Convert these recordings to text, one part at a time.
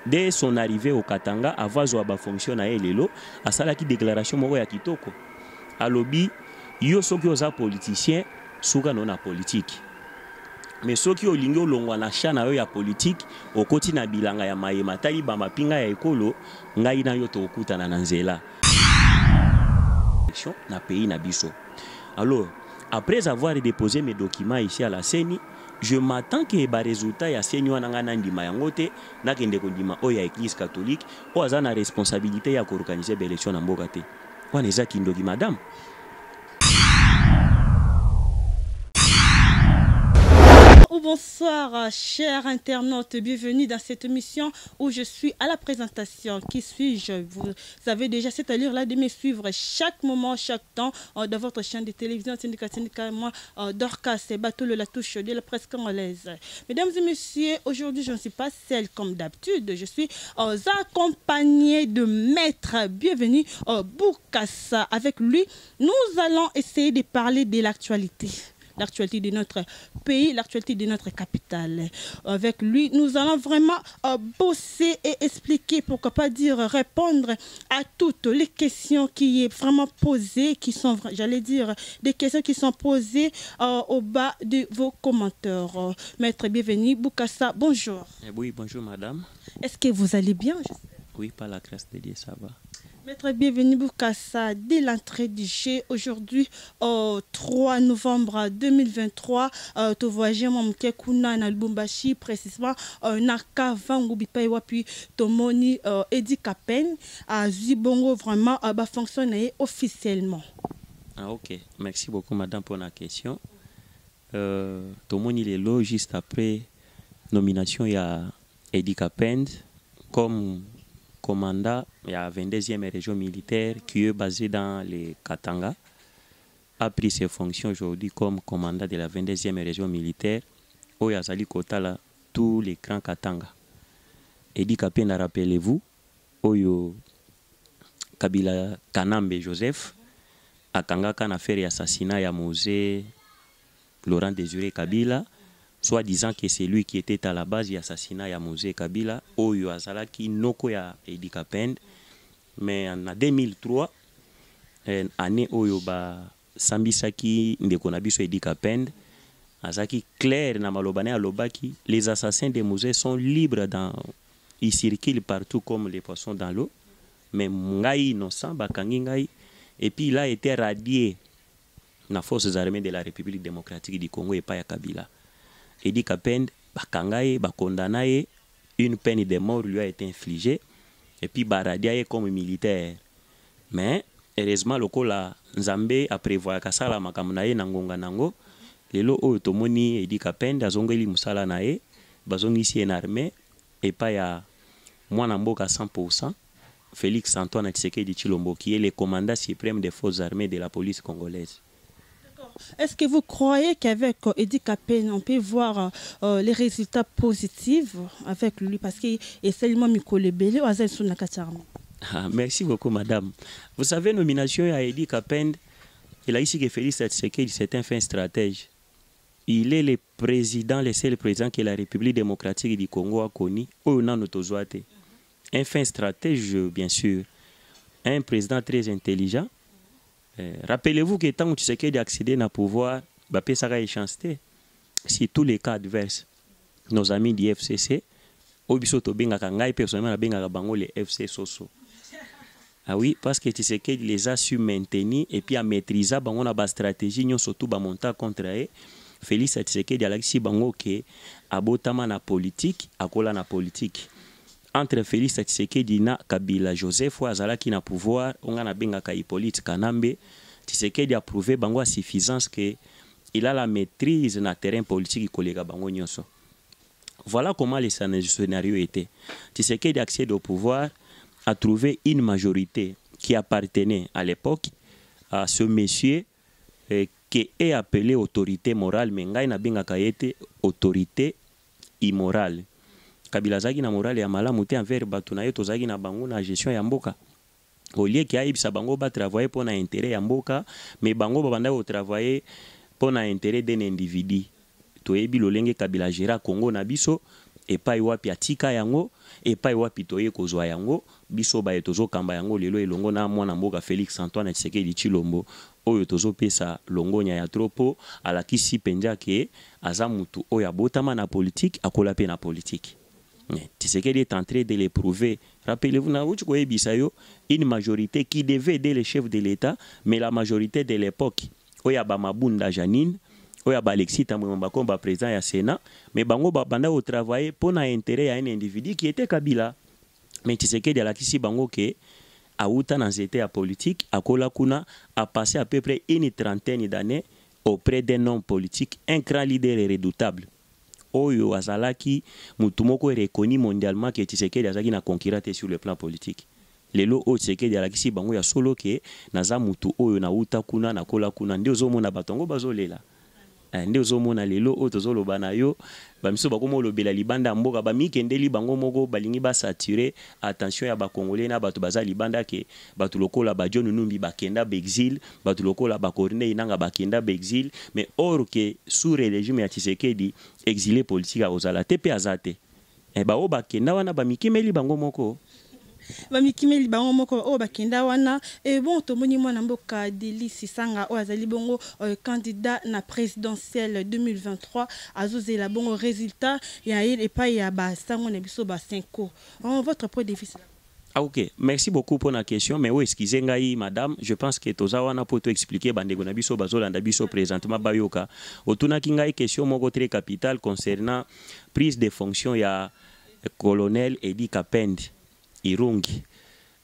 dès son arrivée au Katanga, avant de fonctionner à Elelo, à salaki déclaration moko ya kitoko. Alobi, yo soki oza politicien, souga non na politique. Mais soki olingi olongwa na chana yo ya politique, okoti na bilanga ya mayema tali ba mapinga ya ekolo, ngai na yo tokutana na nzela. Na pays na biso. Alors, après avoir déposé mes documents ici à la CENI, je m'attends que les résultats ya CENI wana ndima yango te na kende kondima oya église catholique o aza na responsabilité ya ko organiser l'élection na mboka te. Wana eza kindoki madame. Bonsoir chers internautes, bienvenue dans cette émission où je suis à la présentation. Qui suis-je? Vous avez déjà cette allure-là de me suivre chaque moment, chaque temps dans votre chaîne de télévision syndicat moi Dorcas et Bateau la touche de la presse congolaise. Mesdames et messieurs, aujourd'hui je ne suis pas seule comme d'habitude, je suis accompagnée de maître. Bienvenue Boukassa. Avec lui, nous allons essayer de parler de l'actualité. L'actualité de notre pays, l'actualité de notre capitale. Avec lui, nous allons vraiment bosser et expliquer, pourquoi pas dire, répondre à toutes les questions qui sont vraiment posées, qui sont, j'allais dire, des questions qui sont posées au bas de vos commentaires. Maître, bienvenue. Boukassa, bonjour. Oui, bonjour madame. Est-ce que vous allez bien? Oui, par la grâce de Dieu, ça va. Maître, bienvenue Boukassa. Dès l'entrée du jeu, aujourd'hui, au 3 novembre 2023, tu voyages mon Kekuna na Lubumbashi, précisément na Kavangu Bipai Wapi Tomoni Edi Kapen à Zibongo vraiment va fonctionner officiellement. Ah ok, merci beaucoup madame pour la question. Tomoni Lelo juste après nomination il y a Edi Kapen comme commandant de la 22e région militaire qui est basée dans les Katanga, a pris ses fonctions aujourd'hui comme commandant de la 22e région militaire où il y a Kotala tous les grands Katanga. Edi Kapen, rappelez-vous, Oyo Kabila Kanambe Joseph, a Kangaka na fait l'assassinat ya Mosé Laurent Désiré Kabila, soit disant que c'est lui qui était à la base de l'assassinat de Mosé Kabila, Oyo Azalaki Noko ya Edi Kapen. Mais en 2003, année Oyo ba Sambisaki Ndekonabiso Edi Kapen, Azaki clair na malobane alobaki, les assassins de Mosé sont libres ils circulent partout comme les poissons dans l'eau, mais Ngai innocent bakangi Ngai, et puis il a été radié dans les forces armées de la République démocratique du Congo et pas ya Kabila. Edi Kapen, bakangaye, bakondanaye, une peine de mort lui a été infligée, et puis baradiaye comme militaire. Mais, heureusement, le kola Nzambe a prévu kasala makamunaye nangonga nango, lelo o tomoni Edi Kapen, azongeli musala nae, bazongi ici en armée, et pas ya mwana mboka 100%, Félix Antoine Tshisekedi Tshilombo, qui est le commandant suprême des forces armées de la police congolaise. Est-ce que vous croyez qu'avec Edi Kapen, on peut voir les résultats positifs avec lui? Parce qu'il est seulement Mikole Bele ou Azel Sunakatarme. Merci beaucoup, madame. Vous savez, nomination à Edi Kapen, il a ici que Félix Tshisekedi, c'est un fin stratège. Il est le président, le seul président que la République démocratique du Congo a connu. Un fin stratège, bien sûr. Un président très intelligent. Rappelez-vous que tant que tu sais qu'il y a accédé à pouvoir, ça a échancé. Si tous les cas adverses, nos amis du FCC, personnellement, les FC Soso. Ah oui, parce que tu sais qu'il les a su maintenir et puis à maîtriser, on a une stratégie, surtout monter contre eux. Félix Tshisekedi Alexis Bango qui abotama na politique, akola na politique. Entre Félix Tshisekedi na Kabila Joseph Azalaki na pouvoir, on a benga ka Hippolyte Kanambe. Tshisekedi a prouvé bango à suffisance que il a la maîtrise na terrain politique collègue bango nyonso. Voilà comment le scénario était. Tshisekedi accède au pouvoir, a trouvé une majorité qui appartenait à l'époque à ce monsieur qui est appelé autorité morale, mais ngai na benga ka été autorité immorale. Kabila zaki na morale ya malamu te envers batu na yo tozaki na bango na gestion ya mboka. Au lieu ki aibisa bango ba travailler pour na intérêt ya mboka, mais bango ba banda ko travailler pour na intérêt d'un individu. Toyebi lolenge Kabila gera Congo na biso, epai wapi atika yango epai wapi toye kozwa yango biso baye tozokamba yango lelo elongo na mwana mboka Félix Antoine Tshisekedi Tshilombo oyo tozopesa longonya ya tropo alakisi penja ke aza mutu oyo abotama na politique akola pe na politique. Tshisekedi est en train de le prouver. Rappelez-vous, une majorité qui devait aider le chef de l'État, mais la majorité de l'époque, Oyaba Mabunda Janine, Oyaba Alexis Tamouamba comme président du Sénat, mais Bango Babanda au travail pour l'intérêt à un individu qui était Kabila. Mais Tshisekedi a lakisi Bango ke Aouta dans l'état politique, Akola Kuna a passé à peu près une trentaine d'années auprès d'un homme politique, un grand leader et redoutable. Oyo azalaki mutumoko est reconnu mondialement que Tshisekedi azaki na concurrente sur le plan politique. Lelo o Tshisekedi alakisi bango ya solo ke naza mutu oyo na uta kuna na kola kuna ndio zomona batongo bazolela. Ndio zomona lelo o tozoloba na yo bamiso bakoma lobela libanda mboka bamikendeli bango moko balingi ba saturer attention ya ba congolais na bato baza libanda ke bato lokola ba John Numbi bakenda bexil bato lokola ba Corneille nanga bakenda bexil mais or que sous le régime ya Tshisekedi exilé politique a ozala tepe azate ba o bakenda wana bamikimeli bango moko bamikimeli bango moko o bakenda wana et bon tomoni mwana mboka Deli Sisanga o azali bongo candidat na présidentielle 2023 azozela bongo résultat ya et pas ya ba sango na biso ba 5 ans. Votre point de vue. Ah ok, merci beaucoup pour la question, mais oui, excusez-moi madame, je pense que toza wana pour tout expliquer bandego na biso bazolanda biso présentement bayoka. Otuna kinga question moko très capitale concernant prise de fonction ya colonel Edi Kapend Irungi.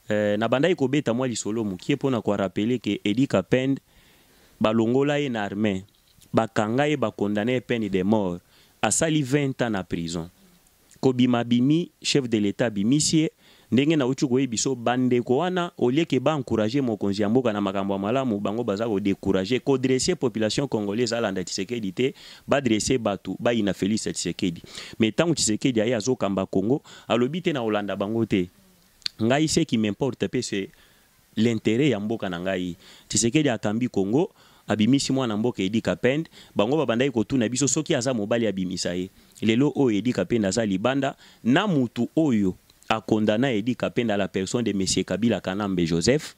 Na bandai kobeta mwa lisolo mukie pona kwa rappeler que Edi Kapend balongola ye na armée, bakanga ye ba condamné peine de mort, asali 20 ans na prison. Kobima bimi chef de l'état bimisie ndenge na uchu koye biso bande ko wana olieke ba encourager mokonzi ya mboka na makambo malamu bango baza ko décourager ko dresser population congolaise alanda Tshisekedi te ba dresser batu ba ina Félix Tshisekedi mais tant Tshisekedi ya azokamba Congo alobi te na Olanda bango te ngai ce qui m'importe pe c'est l'intérêt ya mboka na ngai Tshisekedi akambi Congo abimisi mwana mboka Edi Kapend bango babandai ko tuna biso soki aza mobali abimisa ye lelo o Edi Kapend aza libanda na mutu oyo a condamné Edi Kapend à la personne de M. Kabila Kanambe Joseph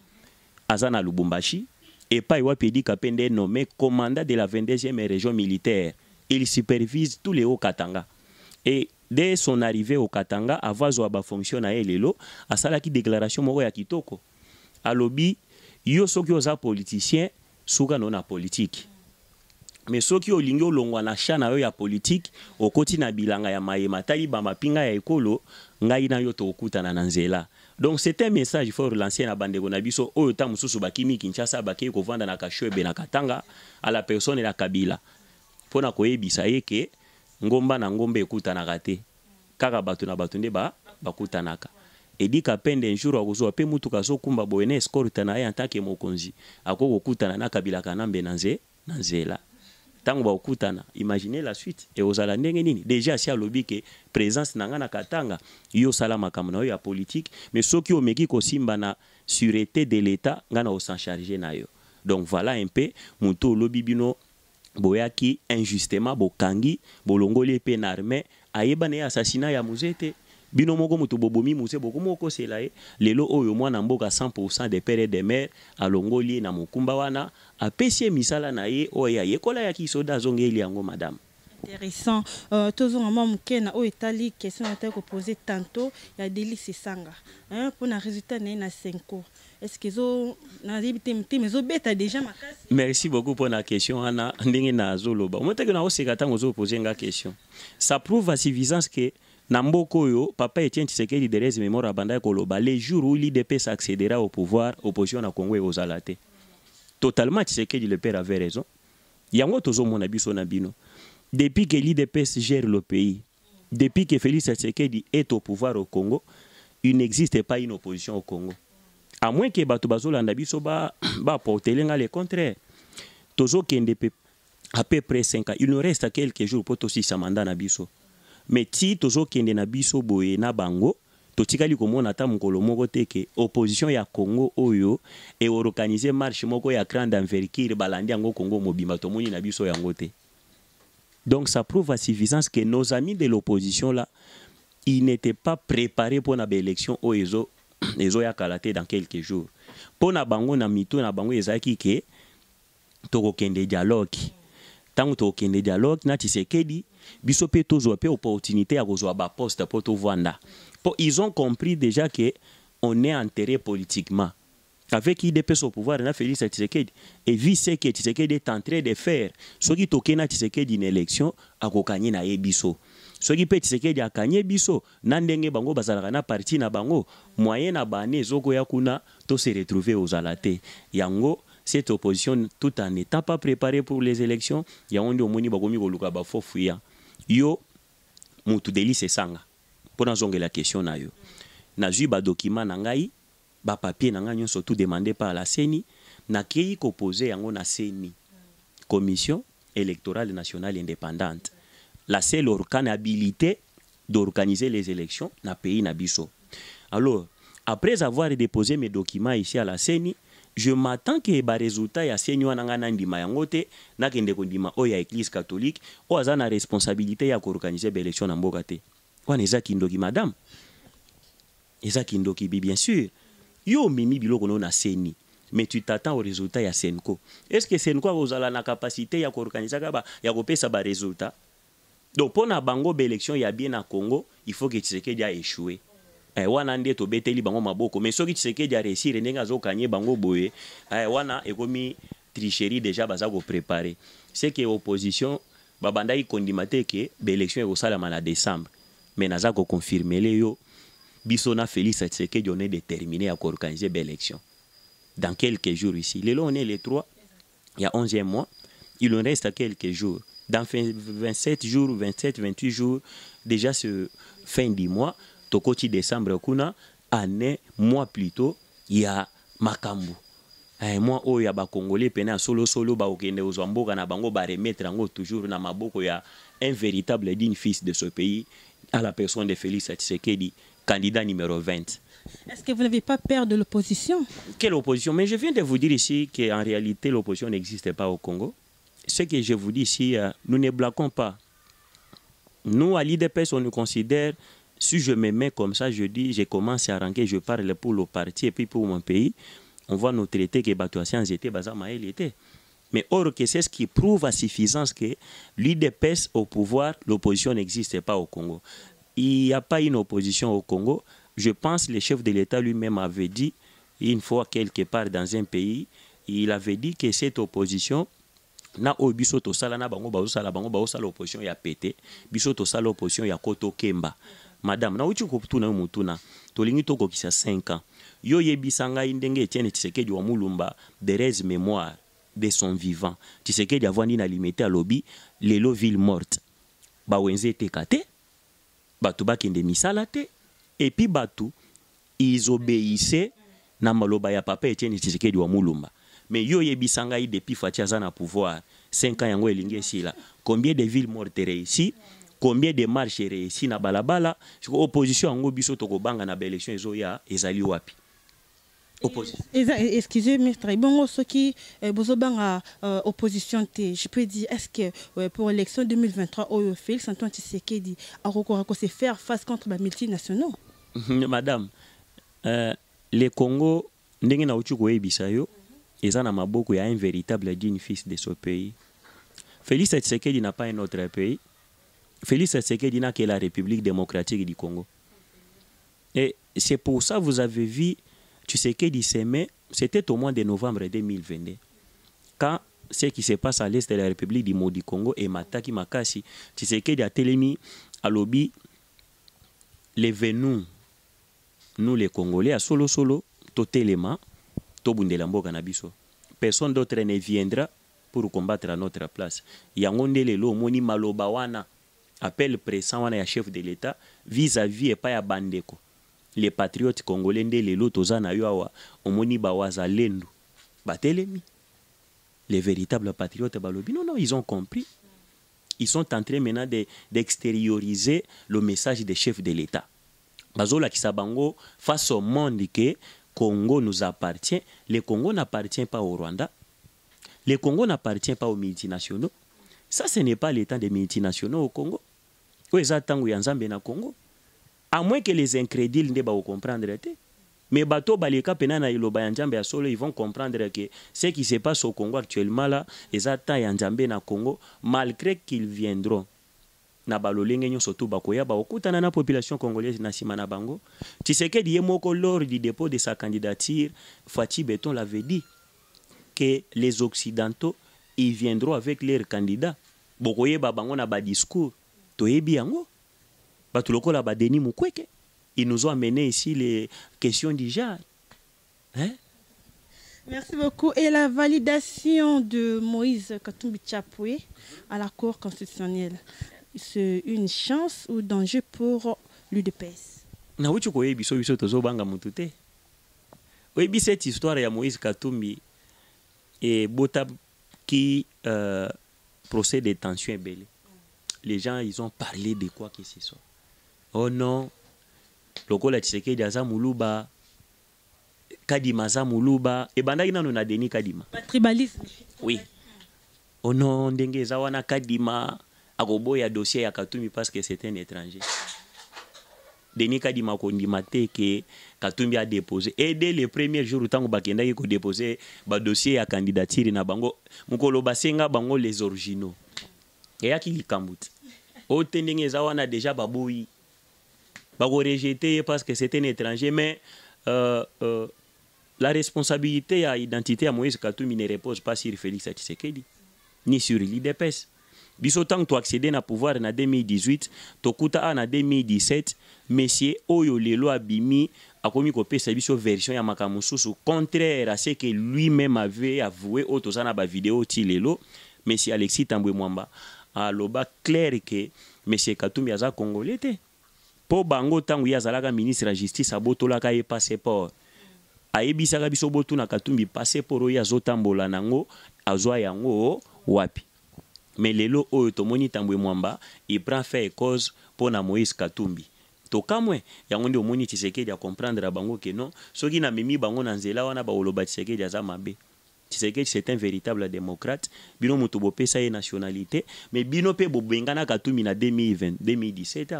Azana Lubumbashi et pas Edi Kapend est nommé commandant de la 22e région militaire. Il supervise tous les hauts Katanga. Et dès son arrivée au Katanga, avant Zoaba fonctionne à Elelo, à Salaki déclaration moko ya kitoko. A lobby, yo soki oza politicien, souka non a politique. Mais soki olingo longwa na chana yo ya politique, okoti na bilanga ya mayema tali ba mapinga ya ekolo, ngai na yo to okutana na nzela. Donc c'est un message il faut relancer na bandeko na biso oyo ta mususu bakimi Kinshasa bakei ko vanda na Kashwebe na Katanga à la personne la Kabila. Pona koyebisa ye ke ngomba na ngombe ekutana te. Kaka batu na batu nde bakutanaka. Edi Kapend un jour akozwa pe mutuka zo kumba boene escorte na ye en tant que mokonzi. Akoko kutana na Kabila Kanambe na nzela. Tango ba okutana, imaginez la suite et ozala ndenge nini déjà si alobi ke présence nanga na Katanga yo sala makambo na yo ya politique mais soki omeki ko simba na sûreté de l'état ngana o s'en charger na yo. Donc voilà un peu muto lobi bino boyaki injustement bokangi bolongoli pe na armée ayeba ne assassinat ya muzete bino moko mutu bobomi muse boko moko selae lelo oyo mwana mboka 100% de père et de mère alongoli na mokumba wana apesi misala na ye oya yekola ya kisoda zongeli yango madame. Intéressant. Tous on m'a mukena o Italie question a été posée tantôt ya Deli Sisanga pour un résultat na 5 ans. Est-ce que zo na dibité mais zo beta déjà makasi. Merci beaucoup pour la question ana ndenge na zoloba. Moi te que na o sekata ngozo poser nga question. Ça prouve à suffisance que Namboko yo, papa Etienne Tshisekedi de Rez Mémoire Abanda Koloba, les jours où l'IDPS accédera au pouvoir, opposition à Congo et aux Alate. Totalement Tshisekedi le père avait raison. Yango tozo mon abiso nabino. Depuis que l'IDPS gère le pays, depuis que Félix Tshisekedi est au pouvoir au Congo, il n'existe pas une opposition au Congo. À moins que Bato Bazolanda biso ba porter le contraire. Tozo kende à peu près 5 ans. Il nous reste quelques jours pour aussi sa mandat nabiso. Mais si tozo kende na biso boye na bango totikali komona ata mokolo moko teke opposition ya Congo oyo et organiser marche moko ya grande envergure balandi yango Congo mobimba tomoni na biso yango te. Donc ça prouve à suffisance que nos amis de l'opposition là, ils n'étaient pas préparés pour une élection au EZO ya kalaté dans quelques jours. Pour na bango na mito na bango ezaki ke tokokende dialogue. Tant tokokende dialogue na Tshisekedi biso pe tozwa pe opportunité ya kozwa ba poste pour tovanda. Ils ont compris déjà que on est enterré politiquement. Avec IDPS au pouvoir, on a Félix Tshisekedi. Et vu ce que Tshisekedi est en train de faire, ce qui toque na Tshisekedi une élection, à kokanye na yebiso. Ce qui peut Tshisekedi a kanye biso, nandenge bango bazalaka na parti na bango, moyen na bane zoko ya kuna, to se retrouver aux alatés. Yango, cette opposition, tout en n'étant pas préparée pour les élections, yango ndi omoni bakomi koluka ba fofuya. Yo, mutu deli se sanga. Pour nous la question na yo. Na zui ba document na ngai, ba papier na ngai surtout demandé par la CENI, na kei ko poser yango na CENI, Commission électorale nationale indépendante. La seule organe habilité d'organiser les élections na pays na biso. Alors, après avoir déposé mes documents ici à la CENI, je m'attends que les résultats ya CENI wana nga ndima yango te na kende ko ndima o ya Église catholique o aza na responsabilité ya organiser les élections na mboka te. Wana eza kindoki madame. Eza kindoki bien sûr. Yo mimi biloko no na CENI. Mais tu t'attends au résultat ya Senko. Est-ce que Senko a la capacité ya organiser ya kopesa ba résultat? Donc pour na bango élection ya bien na Congo, il faut que Tshisekedi a échoué. Wana nde to beteli bango maboko, mais soki Tshisekedi a réussir ndenga zo kanye bango boye, wana ekomi tricherie déjà baza ko préparer. C'est que opposition babanda yi kondimate ke élection e sala na décembre. Mais naza ko confirmer le yo biso na Félix Tshisekedi on est déterminé à organiser l'élection. Dans quelques jours ici. Le on est les 3, il y a 11e mois, il nous reste quelques jours. Dans 27 jours, 27, 28 jours, déjà ce fin du mois, tokoti décembre kuna, année, mois plus tôt, il y a Makambu. Moi, il y a ba Congolais pena solo ba okende ozamboka na bango ba remettre ngo toujours na maboko ya un véritable digne fils de ce pays à la personne de Félix Tshisekedi, candidat numéro 20. Est-ce que vous n'avez pas peur de l'opposition? Quelle opposition? Mais je viens de vous dire ici qu'en réalité, l'opposition n'existe pas au Congo. Ce que je vous dis ici, nous ne blaguons pas. Nous, à l'IDPS, on nous considère, si je me mets comme ça, je dis, je commence à ranker, je parle pour le parti et puis pour mon pays, on va nous traiter que Batouassians étaient, Bazamaël était. Mais or que c'est ce qui prouve à suffisance que l'IDPS au pouvoir, l'opposition n'existe pas au Congo. Il n'y a pas une opposition au Congo. Je pense que le chef de l'État lui-même avait dit, une fois quelque part dans un pays, il avait dit que cette opposition, na o biso to sala na bango ba sala l'opposition ya pété, biso to sala l'opposition ya koto kemba. Madame, na uchi koptuna mutuna, to lingi to kokisa 5 ans. Yo yebisanga indenge Etienne Tshisekedi wa Mulumba de res mémoire de son vivant. Tshisekedi avandi na limité à lobby, lelo ville morte. Ba wenze te kate, batu bakende misala te. Et puis Batu, ils obéissaient na maloba ya papa Etienne Tshisekedi wa Mulumba. Mais yo yebisanga yi depuis Fatiaza na pouvoir 5 ans yango elingi esila. Combien de villes mortes réussies, combien de marches réussies na balabala, opposition yango biso toko banga na élection ezo ya ezali wapi. Opposition. Excusez-moi, très bon, ce qui bozobanga opposition te, je peux dire, est-ce que pour l'élection 2023, Félix Antoine Tshisekedi a recours à se faire face contre les multinationaux? Madame, le Congo, ndenge na uchu koyebisa yo, eza na maboko ya un véritable digne fils de ce pays. Félix Tshisekedi n'a pas un autre pays. Félix Tshisekedi n'a que la République démocratique du Congo. Et c'est pour ça que vous avez vu Tshisekedi s'aimait, c'était au mois de novembre 2022. Quand ce qui se passe à l'est de la République du Congo et Mataki Makasi, Tshisekedi a télémi à lobby les venus, nous les Congolais, à solo, to téléma, to bundelambo canabiso. Personne d'autre ne viendra pour combattre à notre place. Yangonde lelo moni maloba wana appel pressant wana ya chef de l'État vis-à-vis et pas ya bandeko. Les patriotes congolais nde lelo tozana yo awa omoni bawaza lendu batelemi. Les véritables patriotes balobi non, ils ont compris. Ils sont en train maintenant d'extérioriser le message des chefs de l'État. Bazola Kisabango face au monde que Congo nous appartient. Le Congo n'appartient pas au Rwanda. Le Congo n'appartient pas aux multinationaux. Ça, ce n'est pas le temps des multinationaux au Congo. Où est-ce que Yanzambe na Congo? À moins que les incrédules ne pas comprendre. Mais bateau baleka penana iloba yanjambe ya solo, ils vont comprendre que ce qui se passe au Congo actuellement là, ils attendent yanjambe na Congo, malgré qu'ils viendront. Na balolenge nyonso tu bakoya ba okutana na population congolaise na sima na bango. Tshisekedi yemoko lors du dépôt de sa candidature, Fachi Beton l'avait dit que les occidentaux ils viendront avec leurs candidats. Bokoye ba bango na ba discours. Toyebi yango. Batuloko la ba Denis Mukwege. Ils nous ont amené ici les questions du genre. Hein? Merci beaucoup. Et la validation de Moïse Katumbi Tchapoué à la Cour constitutionnelle, c'est une chance ou danger pour l'UDPS? Na wuchu koye biso tozo banga mutute. Oyebi cette histoire ya Moïse Katumbi et Botab qui procède de tension belé. Les gens ils ont parlé de quoi que ce soit. Oh non. Lokola Tshisekedi aza muluba, Kadima aza muluba, et bandaki nano na Denis Kadima. Tribalisme. Oui. Oh non, ndenge eza wana Kadima akoboya dossier ya Katumbi parce que c'est un étranger. Denis Kadima kondima te que Katumbi a déposé. Et dès le premier jour tango bakendaki ko déposer ba dossier ya candidature na bango, mukolo basenga bango les originaux. Et yaki likambuti. O tendenge eza wana déjà baboyi. Rejeté parce que c'était un étranger, mais la responsabilité à l'identité à Moïse Katumbi ne repose pas sur Félix Tshisekedi, ni sur l'IDPS. Biso tant que tu accédé na pouvoir en 2018, tokuta en 2017, monsieur Oyo Lelo Abimi a commis sa version ya makamususu contraire à ce que lui-même avait avoué au tozana ba vidéo ti lelo, monsieur Alexis Tambwe Mwamba a loba clair que monsieur Katumbi aza congolais te. Po bango tangu ya zalaka ministre la justice abotolaka ye passeport. Ayebisaka biso botu na Katumbi passeport ya zotambola nango azwa yango wapi. Mais lelo oyo tomoni Tambwe Mwamba, il prend fait cause pour na Moïse Katumbi. To kamwe yango ndi omoni Tshisekedi a comprendre bango que non, soki na memi bango na nzela wana ba oloba Tshisekedi aza mabe. Tshisekedi c'est un véritable démocrate, bino mutu bopesa ye nationalité, mais bino pe bobengana Katumbi na 2017.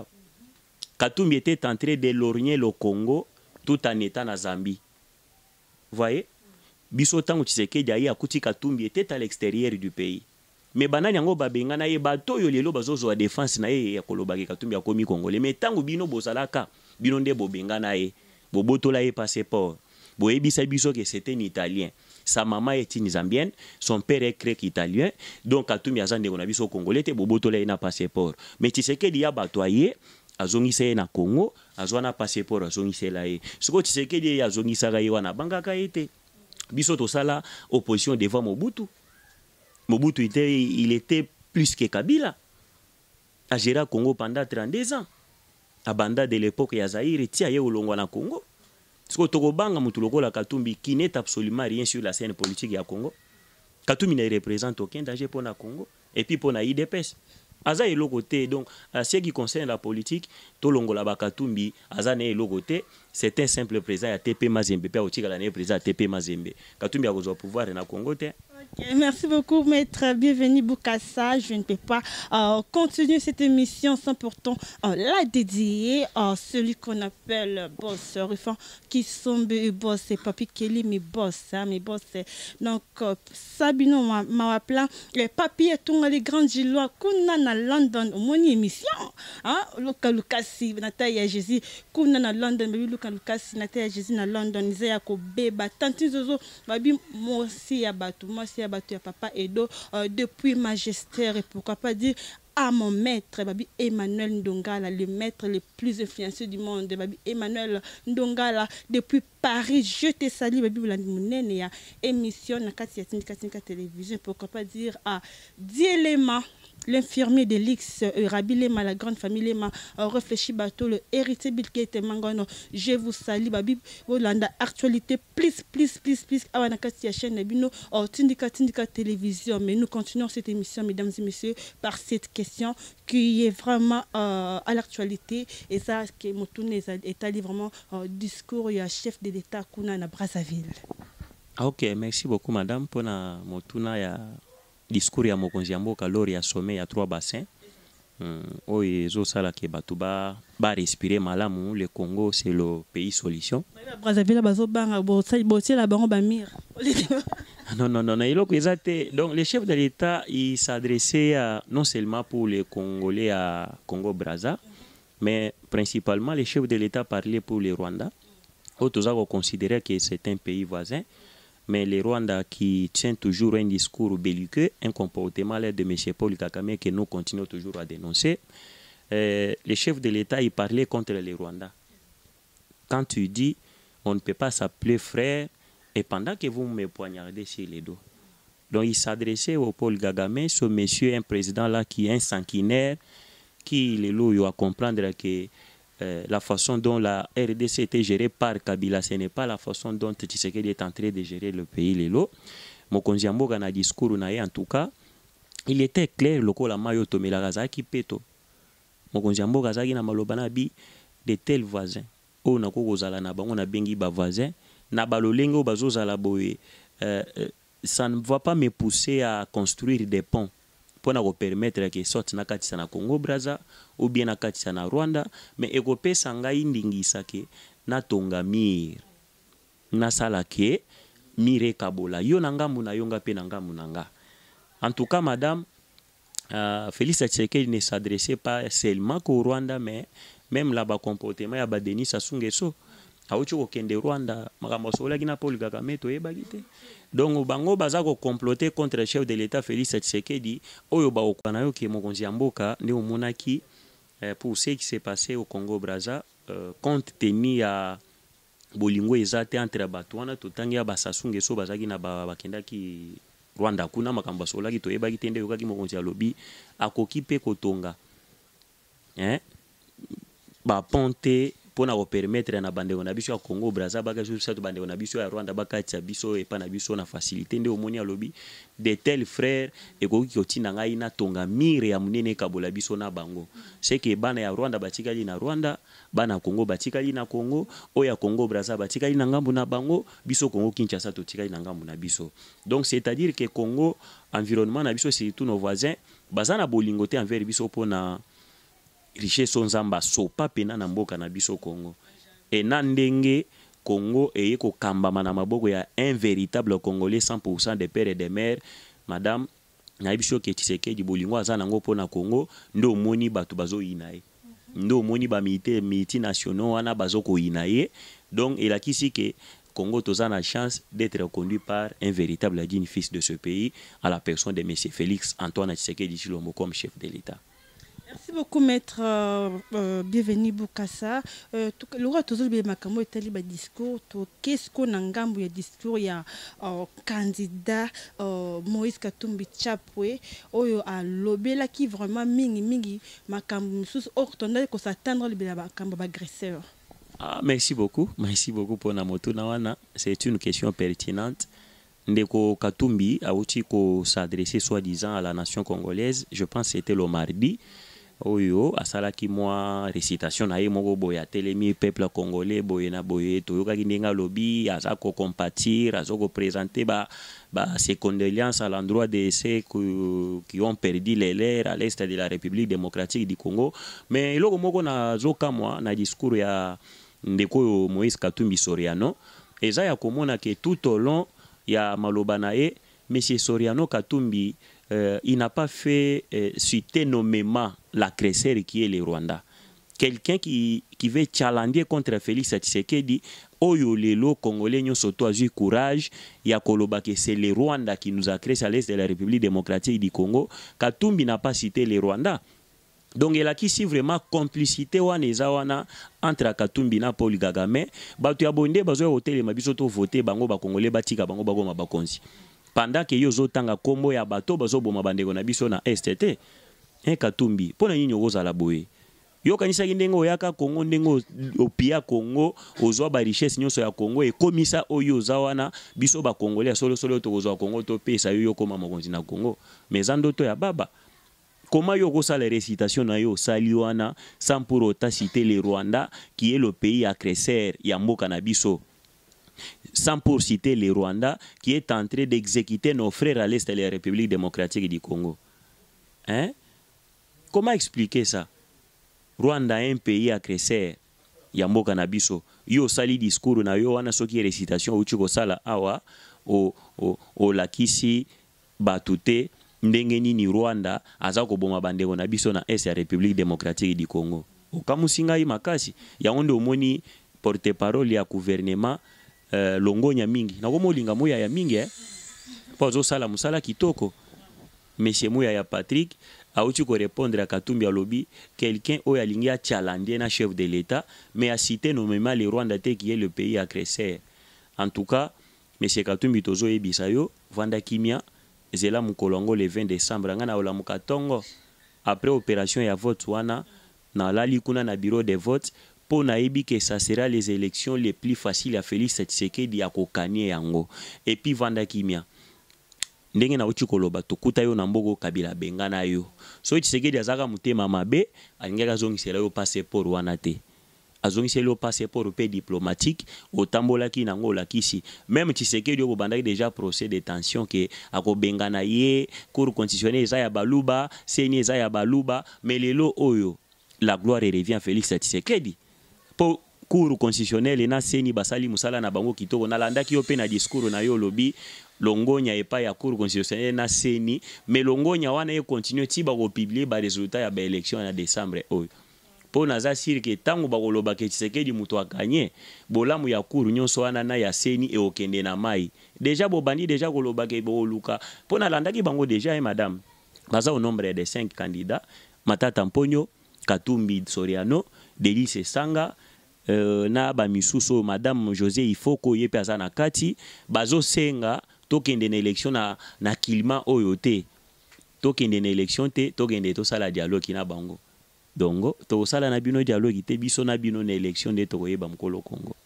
Katumbi était en train de lorgner le Congo tout en étant en Zambie. Vous voyez? Biso tango Tshisekedi ayi akuti Katumbi était à l'extérieur du pays. Mais banani yango babengana ye bato yo lelo bazozo wa défense na ye ya kolobaki Katumbi akomi Congolais. Mais tango bino bozalaka, bino nde bobengana ye, bobotola ye passeport. Boyebisa biso que c'était un Italien. Sa maman est une Zambienne, son père est grec italien. Donc Katumbi azande kona biso Congolais te bobotola ye na passeport. Mais Tshisekedi ya batoye azongisa ye na Congo, azwana passeport azongisa la ye. Soko Tshisekedi azongisa ye wana bangaka ete. Biso tosala opposition devant Mobutu. Mobutu il était plus que Kabila. A géré Congo pendant 32 ans. A banda de l'époque ya Zaïre tia ye olongwa na Congo. Soko tokobanga mutu lokola Katumbi qui n'est absolument rien sur la scène politique ya Congo. Katumbi ne représente aucun danger pour na Congo et puis pour na IDPS. Aza et logoté donc à ce qui concerne la politique tolongola Katumbi aza ne logoté c'est un simple président ya TP Mazembe pe otika la ne président TP Mazembe Katumbi a besoin pouvoir na Congo te. Okay, merci beaucoup, maître. Bienvenue, Boukassa. Je ne peux pas continuer cette émission sans pourtant la dédier à celui qu'on appelle boss, Rufan Kisombe, boss, c'est Papi Kelly, mes boss, hein, mes boss. Donc, Sabino Mawapla, les papiers, tous les grands Gillois, qu'on a à London, au moins émission, hein, Lucas, Nathalie Jésus, qu'on a à London, mais Lucas, Nathalie Jésus, à London, Isaiah Kobeba, Tanti Zozo, Babi, moi aussi, Abatou, moi aussi, Abatou, Papa Edo, depuis magistère, et pourquoi pas dire à mon maître, Babi Emmanuel Ndongala, le maître le plus influencé du monde, Babi Emmanuel Ndongala, depuis Paris, je te salue, Babi Boulanimounene, il y a émission, Nakati Katinka télévision, pourquoi pas dire à 10 éléments. L'infirmier de l'X, Rabi Lema, la grande famille Lema, réfléchit bateau, le héritier Bill Gates, Mangono, je vous salue, Babi, Volanda, actualité, plus, Awanakati, chaîne, Nabino, Tindika télévision. Mais nous continuons cette émission, mesdames et messieurs, par cette question qui est vraiment à l'actualité. Et ça, qui est allé vraiment discours, il y a chef de l'État, Kuna, à Brazzaville. Ok, merci beaucoup, madame, pour la motuna ya discours ya mokonzi ya mboka lors ya sommet ya 3 bassins oyo ezosala ke bato ba respirer malamu. Le Congo c'est le pays solution. Brazzaville bazobanga botiela bango bamir. Non, eloko eza te. Donc le chef de l'État il s'adressait non seulement pour les Congolais à Congo-Brazza, mais principalement le chef de l'État parlait pour les Rwandais. Autour considérait que c'est un pays voisin, mais les Rwandais qui tiennent toujours un discours belliqueux, un comportement de M. Paul Kagame que nous continuons toujours à dénoncer. Le chef de l'État il parlait contre les Rwandais. Quand tu dis on ne peut pas s'appeler frère, et pendant que vous me poignardez sur les dos. Donc il s'adressait au Paul Kagame, ce monsieur, un président là qui est un sanguinaire, qui les lois à comprendre que la façon dont la RDC était gérée par Kabila, ce n'est pas la façon dont Tshisekedi est en train de gérer le pays. Les lois. Mokonzi Mboka na discours na en tout cas, il était clair lokola mayo tomela kazaki peto. Mokonzi Mboka zaki na malobana bi de tels voisins. O na kokozala na bango na bengi ba voisins. Na balolengo bazozala boye, ça ne va pas me pousser à construire des ponts pour nous permettre que sorte na katisa na Congo Brazza ou bien na katisa na Rwanda, mais ekope sanga indingisa ke na tonga mir na sala ke mire kabola yo nanga muna yonga pe nanga munanga. En tout cas madame, Félix Tshisekedi ne s'adressait pas seulement qu'au Rwanda, mais même là-bas comportement ya ba Denis Sassou Nguesso auchi kokende Rwanda makambo solaki na Paul Kagame toyebaki te. Donc bango baza ko comploter contre le chef de l'État Félix Tshisekedi oyo ba okwana yo ke mokonzi ya mboka nde omonaki pour ce qui s'est passé au Congo Brazza, compte tenu à bolingo ezate entre bato wana totangi ya Sassou Nguesso bazaki na bakendaki Rwanda kuna makambo solaki toyebaki te nde yokaki mokonzi ya lobi akoki pe kotonga ba ponte pour nous permettre na bande na biso ya Congo Brazza baka juste bande na biso ya Rwanda baka tia biso et pas na biso na facilité nde omoni ya lobi de tels frères et ko kotina ngai na tonga mire ya munene kabola biso na bango. C'est que bana ya Rwanda batikali na Rwanda, bana Congo batikali na Congo, o ya Congo Brazza batikali na ngambu na bango, biso Congo Kinshasa totikali na ngambu na biso. Donc c'est-à-dire que Congo environnement na biso c'est tous nos voisins, bazana bolingote envers biso pona richesse nzamba sopa pena na mboka na biso Congo. Et na ndenge Congo eye ko kambama na maboko ya un véritable Congolais 100% de père et de mère, madame na biso ke Tshisekedi bolingo azana ngo pona Congo ndo moni batu bazo inaye. Ndo moni ba multinationaux wana bazo ko inaye. Donc il a kisi que Congo toza na chance d'être conduit par un véritable digne fils de ce pays à la personne de M. Félix Antoine Tshisekedi Tshilombo comme chef de l'État. Merci beaucoup, maître Bienvenu Bokassa. Le roi toujours bien makamo etali ba discours. Qu'est-ce qu'on a ngambu ya discours ya candidat Moïse Katumbi Chapwe oyo a lobela qui vraiment mingi makambo sous ortonda ko s'attendre le makambo agresseur. Merci beaucoup pour na moto na wana. C'est une question pertinente. Ndeko Katumbi a aussi s'adresser soi-disant à la nation congolaise. Je pense que c'était le mardi. Oyo asalaki moi récitation na ye moko boya telemi peuple congolais boye na boye toyoka kindenga lobi azako compatir azoko présenter ses condoléances à l'endroit de ceux qui ont perdu les leurs à l'est de la République démocratique du Congo. Mais iloko moko na zoka moi na discours ya ndeko Moïse Katumbi Soriano eza ya komona ke tout au long ya maloba na ye monsieur Soriano Katumbi il n'a pas fait citer nommément l'agresseur qui est le Rwanda. Quelqu'un qui veut challenger contre Félix Tshisekedi, oyo lelo Congolais nyo soto azu courage, ya koloba que c'est le Rwanda qui nous agresse à l'est de la République démocratique du Congo. Katumbi n'a pas cité le Rwanda. Donc il a qu'ici vraiment complicité wana entre Katumbi na Paul Kagame. Batu ya bonde bazo hotel mabiso to voter bango ba Congolais batika bango bagoma bakonzi. Pendant que yozo tanga kombo ya bato bazo boma bandeko na biso na STT Katumbi pona nyinyo oza la boye yo kanisa kindengo yaka Congo ndengo opia Congo ozwa ba richesse nyonso ya Congo e komisa oyo zawana biso ba Congolais solo to ozwa Congo to pesa yo koma mokonzi na Congo mais ndoto ya baba comment yo kosa les récitations na yo saliwana sans pour autant citer le Rwanda qui est le pays agresseur ya mboka na biso. sans pour citer le Rwanda, qui est en train d'exécuter nos frères à l'est de la République démocratique du Congo. Hein? Comment expliquer ça? Rwanda est un pays agresseur. Yambo Kanabiso. Yo sali discours na yo wana soki récitation uchi ko sala awa o lakisi batute ndenge nini Rwanda aza ko boma bandeko na biso na est ya République démocratique du Congo. Okamusinga yi makasi ya onde omoni porte-parole ya gouvernement longonya mingi. Na komo linga moya ya mingi pozo sala musala kitoko. Monsieur Mouya ya Patrick a outi ko répondre à Katumbi Alobi, quelqu'un au yalingi a challengé na chef de l'État, mais a cité nommément le Rwanda qui est le pays agresseur. En tout cas, monsieur Katumbi Tozo e Bisayo, Vanda Kimia, zela mukolongo le 20 décembre, ngana ola mukatongo, après opération ya vote wana, na lali kuna na bureau de vote, pour naïbi que ça sera les élections les plus faciles à Félix Tshisekedi ya kokanie yango. Et puis Vanda Kimia. Ndenge na uchi koloba tokuta yo na mboko Kabila bengana yo. So Tshisekedi azaka mutema mabe, alingaka zongisela yo passeport wana te. Azongisela yo passeport pe diplomatique, otambolaki nango lakisi. Même Tshisekedi yo bandaki déjà procès de détention que akobengana ye, cour constitutionnelle eza ya baluba, seni eza ya baluba, mais lelo oyo la gloire revient à Félix Tshisekedi. Pour cour constitutionnelle na seni basali musala na bango kitoko na landaki yo pe na discours na yo lobi longonya epa ya cour constitutionnelle na seni mais longonya wana e continue ti ba ko publier ba résultat ya ba élection na décembre oyo po naza sir ke tango ba koloba ke Tshisekedi muto akanye bolamu ya cour nyonso wana na ya seni e okende na mai déjà bobandi déjà koloba ke boluka po na landaki bango déjà madame baza au nombre de 5 candidats Matata Mponyo, Katumbi Soriano, Delice Sanga, na ba misuso madame José Ifoko yepe azana kati bazo senga tokende na élection na kilima oyo te tokende na élection te tokende to sala dialogue na bango dongo to sala na bino dialogue te biso na bino na élection de to yeba mkolo Congo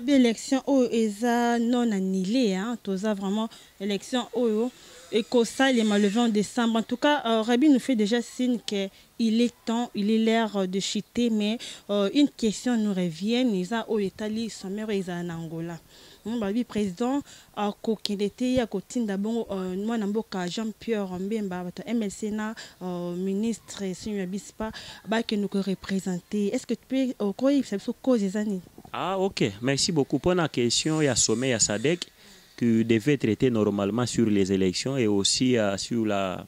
élection oyo eza non annulée hein toza vraiment élection oyo et que ça les malevés en décembre. En tout cas, Rabi nous fait déjà signe qu'il est temps, il est l'heure de chuter, mais une question nous revient. Nisa au Italie, son mère est en Angola. Le président a coquetté à côté d'abord moi n'amboka Jean-Pierre Mbemba MLC na ministre Seigneur Bispa que nous représenter. Est-ce que tu peux quoi il s'est cause des années? Ah OK, merci beaucoup pour la question. Il y a sommet à Sadek qui devait traiter normalement sur les élections et aussi sur la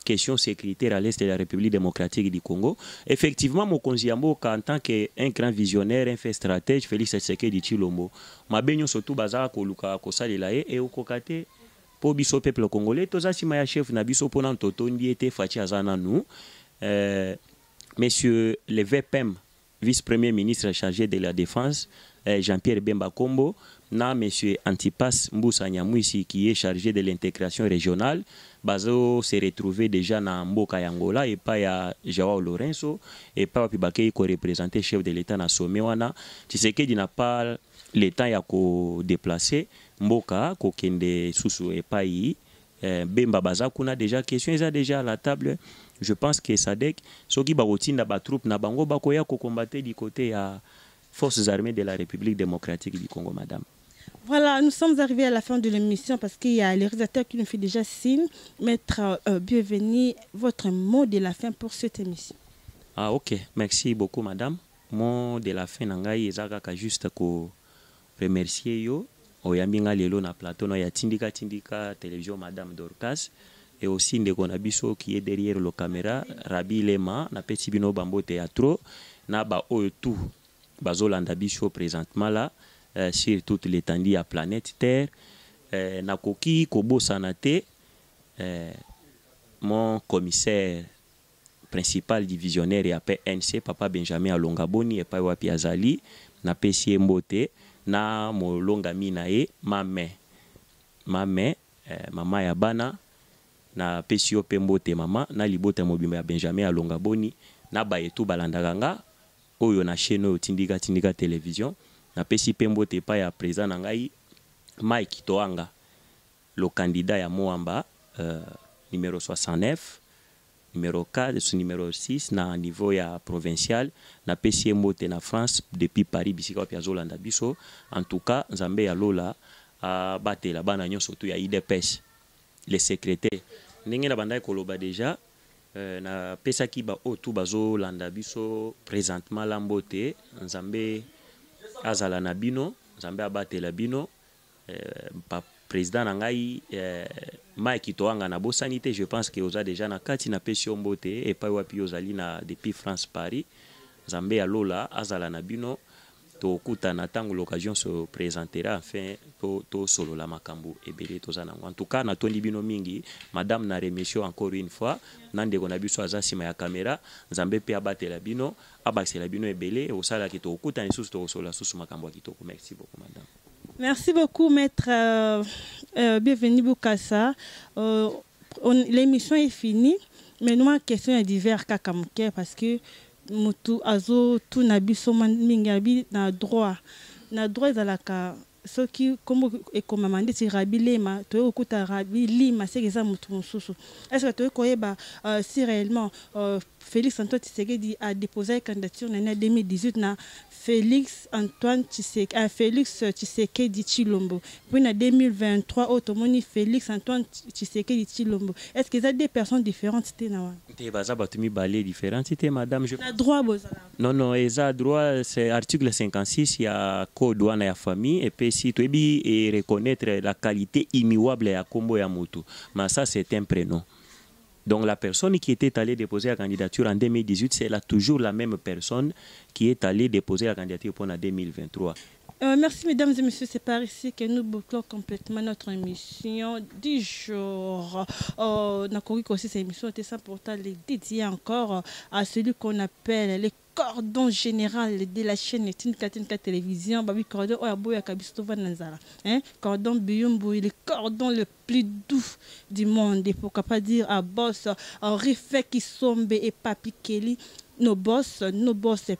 question sécuritaire à l'est de la République démocratique du Congo. Effectivement, Mokonzi Yamboka, en tant qu'un grand visionnaire, un fait stratège, Félix Tshisekedi Tshilombo, ma benyo surtout bazara koluka kosalela et okokate po biso peuple congolais, toza sima ya chef na biso pona toto ndi ete fachi azana nous. Monsieur le VPM, vice-premier ministre chargé de la défense, Jean-Pierre Bemba Kombo, na monsieur Antipas Mbusa Nyamwisi qui est chargé de l'intégration régionale, bazo se retrouver déjà na Mboka Yangola et pas ya Joao Lorenzo et pas Pibake ko représenter chef de l'État na sommet wana. Tshisekedi n'a pas le temps ya ko déplacer Mboka ko kende susu et pas yi Bemba baza kuna déjà question est déjà à la table. Je pense que Sadek soki ba rotinda ba troupe na bango bakoya ko combattre du côté ya forces armées de la République démocratique du Congo, madame. Voilà, nous sommes arrivés à la fin de l'émission parce qu'il y a les réalisateurs qui nous font déjà signe. Maître, bienvenue, votre mot de la fin pour cette émission. Ah ok, merci beaucoup madame. Mot de la fin, nangai ezaka juste ko remercier yo. Oyambinga lelo na plateau na ya tindika télévision madame Dorcas et aussi ndeko na biso qui est derrière le caméra Rabi Lema na petit bino bambo théâtre na ba oyo tout bazolanda biso présentement là sur toute l'étendue à planète Terre nakoki kobosana te mon commissaire principal divisionnaire et PNC papa Benjamin Alongaboni et pa wapi azali na pesi mbote na molonga minae mama ya bana na pesi yo pembote mama na libota mobimba ya Benjamin Alongaboni na bayetu balandaka oyo na chaîne oyo tindika télévision na pesi pembote pa ya président na ngai Mike Toanga le candidat ya Moamba numéro 69 numéro 4 ce numéro 6 na niveau ya provincial na pesi mbote na France depuis Paris bisika pia zolanda biso. En tout cas nzambe ya lola a batela bana nyonso tu ya IDPS les secrétaires ndenge na bandai koloba déjà na pesa ki ba otu bazolanda biso présentement la mbote nzambe azala na bino nzambe abatela bino pa président na ngai Mike Toanga na bosanité. Je pense que oza déjà na kati na pesi mbote et pa wapi ozali na depuis France Paris nzambe ya lola azala na bino to kuta na tango l'occasion se présentera enfin to solo la makambo ebele tozana. En tout cas na tondi bino mingi madame na remercie encore une fois nande kona biso azasima ya caméra nzambe pe abatela bino abakisela bino ebele osala ki to kuta ni susu to solo susu makambo kitoko. Merci beaucoup madame. Merci beaucoup maître bienvenue Bokassa. L'émission est finie mais nous ma question est divers kakamuke parce que mutu azo tu na biso mingi na droit ezalaka soki kombo ekomama ndeti rabilema to okuta rabilima sekeza mutu mususu. Est-ce que tu koyeba si réellement Félix Antoine Tshisekedi a déposé une candidature en 2018 na Félix Tshisekedi Tshilombo puis en 2023 automoni Félix Antoine Tshisekedi Tshilombo. Est-ce que ça des personnes différentes té na wa té baza batumi balé différentes té madame je na droit bozala non eza droit c'est article 56 ya code wana ya famille et puis si tu et reconnaître la qualité immuable ya kombo ya mutu mais ça c'est un prénom. Donc la personne qui était allée déposer la candidature en 2018, c'est toujours la même personne qui est allée déposer la candidature pour en 2023. Merci mesdames et messieurs, c'est par ici que nous bouclons complètement notre émission du jour. Aussi, cette émission était important, dédiée encore à celui qu'on appelle les cordon général de la chaîne Tinka Télévision, Babi Cordon Oyaboya Kabistova Nanzara. Cordon Biyumbu, le cordon le plus doux du monde. Et pourquoi pas dire à boss, Rifé Kisombe et Papi Kelly, nos boss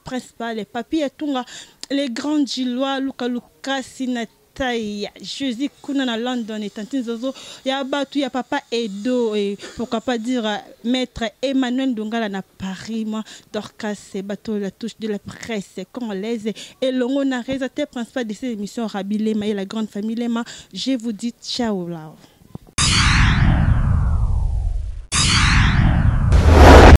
principaux, les papi et Tunga, les grands Gilois, Luka Sinataya, Jésus Kuna na London et Tantine Zozo, Yabatu, ya Papa Edo, et pourquoi pas dire Maître Emmanuel Dongala na Paris, moi, Dorcas, bateau la touche de la presse, congolaise, et l'ongo na réalisateur principal de cette émission, Rabi Lema et la grande famille Lema. Je vous dis ciao là.